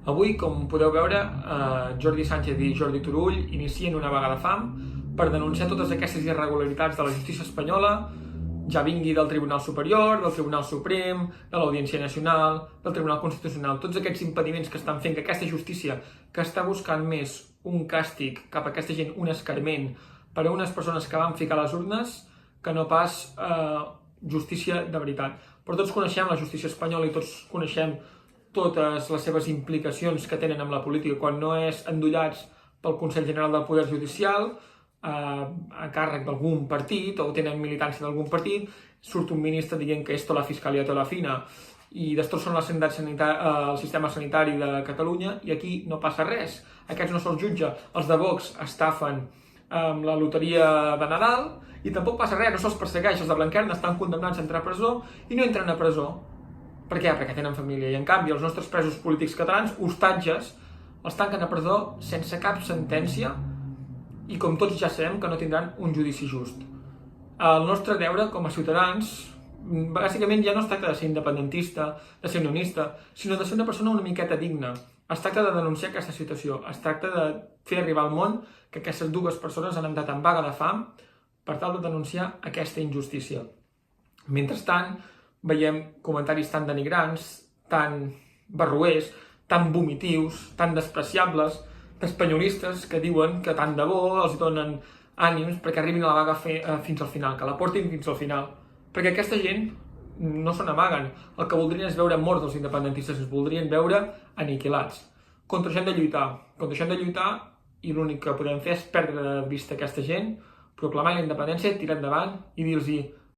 Avui, com podeu veure, Jordi Sánchez i Jordi Turull inicien una vaga de fam per denunciar totes aquestes irregularitats de la justícia espanyola, ja vingui del Tribunal Superior, del Tribunal Suprem, de l'Audiència Nacional, del Tribunal Constitucional, tots aquests impediments que estan fent que aquesta justícia, que està buscant més un càstig cap a aquesta gent, un escarment per a unes persones que van ficar les urnes, que no pas justícia de veritat. Però tots coneixem la justícia espanyola i tots coneixem totes les seves implicacions que tenen amb la política quan no és endollats pel Consell General del Poder Judicial, a càrrec d'algun partit o tenen militància d'algun partit, surt un ministre dient que esto la fiscalia te la fina i destrossen el sistema sanitari de Catalunya i aquí no passa res. Aquests no se'ls jutja. Els de Vox estafen amb la loteria de Nadal i tampoc passa res, no se'ls persegueix. Els de Blanquerna estan condemnats a entrar a presó i no entren a presó. Per què? Perquè tenen família. I en canvi els nostres presos polítics catalans, hostatges, els tanquen a presó sense cap sentència i com tots ja sabem que no tindran un judici just. El nostre deure com a ciutadans, bàsicament ja no es tracta de ser independentista, de ser unionista, sinó de ser una persona una miqueta digna. Es tracta de denunciar aquesta situació, es tracta de fer arribar al món que aquestes dues persones han entrat en vaga de fam per tal de denunciar aquesta injustícia. Mentrestant, veiem comentaris tan denigrants, tan barroers, tan vomitius, tan despreciables, d'espanyolistes que diuen que tant de bo els donen ànims perquè arribin a la vaga fins al final, que la portin fins al final. Perquè aquesta gent no se n'amaguen. El que voldrien és veure morts dels independentistes, es voldrien veure aniquilats. Contra això hem de lluitar i l'únic que podem fer és perdre de vista aquesta gent, proclamar la independència, tirar endavant i dir-los